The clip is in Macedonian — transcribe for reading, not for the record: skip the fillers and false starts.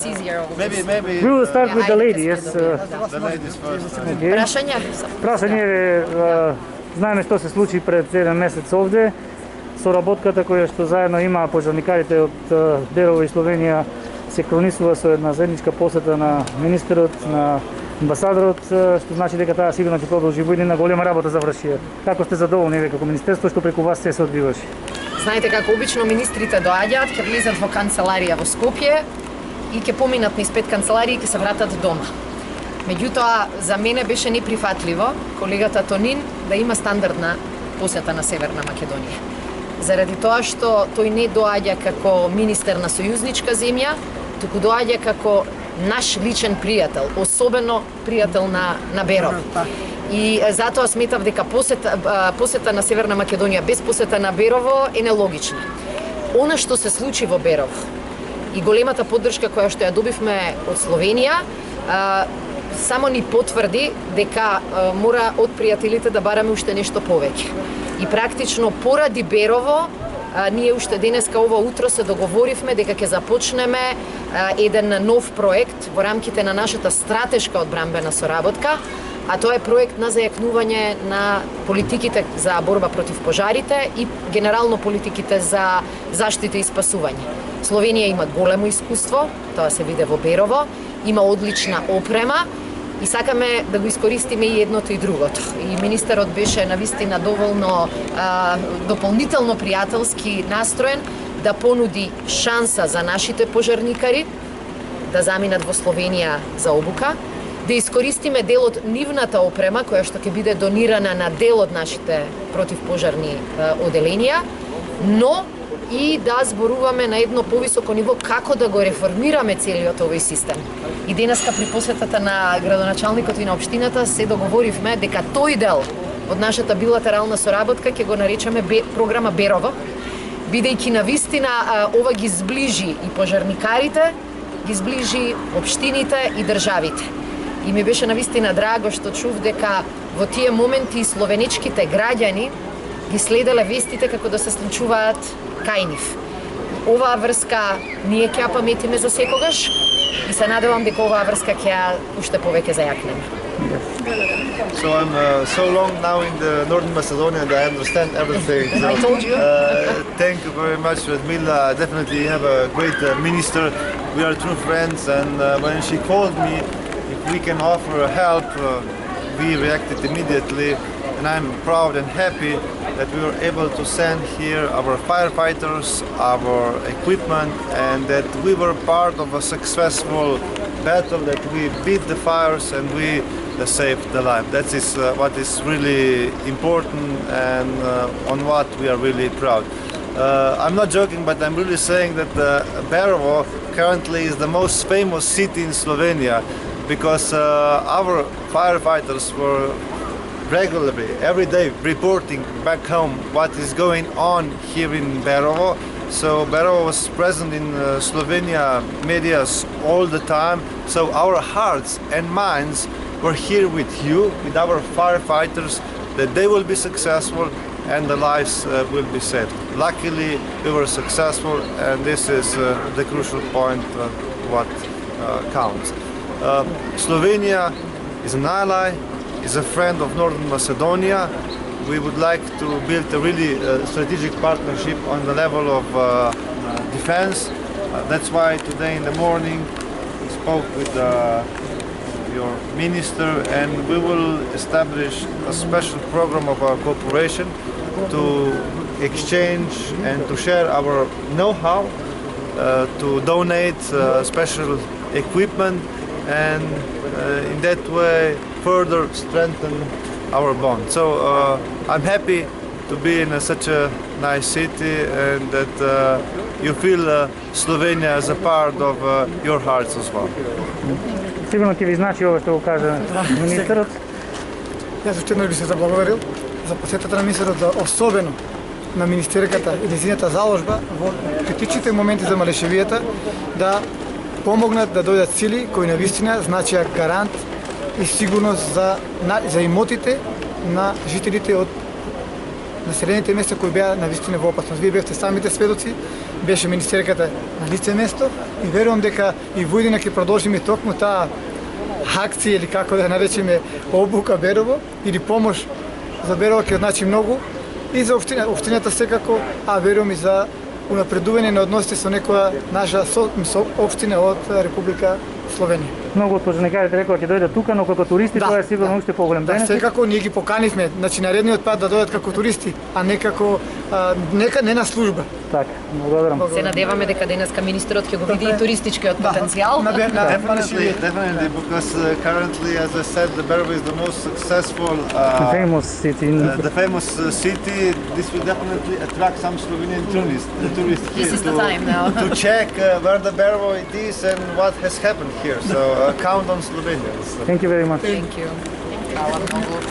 Maybe. We will start with the lady, yes. The ladies first. Okay. Прашање? Прашање е, знаеме што се случи пред еден месец овде, соработката која што заедно има пожарникарите од Берово и Словенија се кронисува со една заедничка посета на министерот, на амбасадорот, што значи дека таа сигурно ќе продолжи во една голема работа заврши. Како сте задоволни ве како министерство што преку вас се одвиваше? Знаете како обично министрите доаѓаат, ќе влезат во канцеларија во Скопје и ќе поминат низ 5 канцеларии и ќе се вратат дома. Меѓутоа, за мене беше неприфатливо колегата Тонин да има стандардна посета на Северна Македонија. Заради тоа што тој не доаѓа како министер на сојузничка земја, туку доаѓа како наш личен пријател, особено пријател на Беров. И затоа сметав дека посета на Северна Македонија без посета на Берово е нелогична. Она што се случи во Беров и големата поддршка која што ја добивме од Словенија, само ни потврди дека мора од пријателите да бараме уште нешто повеќе. И практично поради Берово, ние уште денеска ова утро се договоривме дека ќе започнеме еден нов проект во рамките на нашата стратешка одбранбена соработка, а тоа е проект на зајакнување на политиките за борба против пожарите и генерално политиките за заштита и спасување. Словенија има големо искуство, тоа се виде во Берово, има одлична опрема и сакаме да го искористиме и едното и другото. И министерот беше навистина доволно дополнително пријателски настроен да понуди шанса за нашите пожарникари да заминат во Словенија за обука, да искористиме дел од нивната опрема која што ќе биде донирана на дел од нашите противпожарни оделенија, но и да зборуваме на едно повисоко ниво како да го реформираме целиот овој систем. И денеска при посетата на градоначалникот и на општината се договоривме дека тој дел од нашата билатерална соработка ќе го наречеме програма Берово, бидејќи навистина ова ги зближи и пожарникарите, ги зближи општините и државите. И ми беше навистина драго што чув дека во тие моменти словеничките граѓани ги следеле вестите како да се случуваат кај нив. Оваа врска ние ќе ја паметиме за секогаш и се надевам дека оваа врска ќе ја уште повеќе зајакнеме. So I'm so long now in the Northern Macedonia that I understand everything. So, I told you. Thank you very much, Radmila. Definitely you have a great minister. We are true friends, and when she called me if we can offer help, we reacted immediately. And I'm proud and happy that we were able to send here our firefighters, our equipment, and that we were part of a successful battle, that we beat the fires and we saved the life. That is what is really important and on what we are really proud. I'm not joking, but I'm really saying that Berovo currently is the most famous city in Slovenia because our firefighters were regularly, every day, reporting back home what is going on here in Berovo. So Berovo was present in Slovenia medias all the time. So our hearts and minds were here with you, with our firefighters, that they will be successful and the lives will be saved. Luckily, we were successful, and this is the crucial point what counts. Slovenia is an ally, is a friend of Northern Macedonia. We would like to build a really strategic partnership on the level of defense. That's why today in the morning we spoke with your minister, and we will establish a special program of our cooperation to exchange and to share our know-how, to donate special equipment, and in that way further strengthen our bond. So I'm happy to be in such a nice city, and that you feel Slovenia as a part of your hearts as well. Сигурно ќе ви значи ова што го кажа министерот. Јас уште еднаш би се заблагодарил за посетата на министерот, особено на министерката и незината заложба во критичните моменти за Малешевијата да помогнат да дојдат сили кои навистина значија гарант и сигурност за имотите на жителите од населените места кои беа навистина во опасност. Вие бевте самите сведоци, беше министерката на лице место и верувам дека и во иднина ќе продолжиме токму таа акција или како да ја наречеме обука Берово или помош за Берово ќе значи многу и за општината секако, а верувам и за унапредување на односите со некоја наша општина од Република Словенија. Многу од пожарникарите рекоа ќе дојдат тука, но како туристи тоа е сигурно уште поголем Да, бенефит. секако ние ги поканивме, значи наредниот пат да дојдат како туристи, а не како не на служба. Така, благодарам. Се надеваме дека денеска министерот ќе го види и туристичкиот потенцијал. Definitely, because currently, as I said, the Berovo is the most successful, Famous city in the famous city. This will definitely attract some Slovenian tourists here This is the time now. to check where the Berovo it is and what has happened here. So count on Slovenians. Thank you very much. Thank you. Hvala mnogo.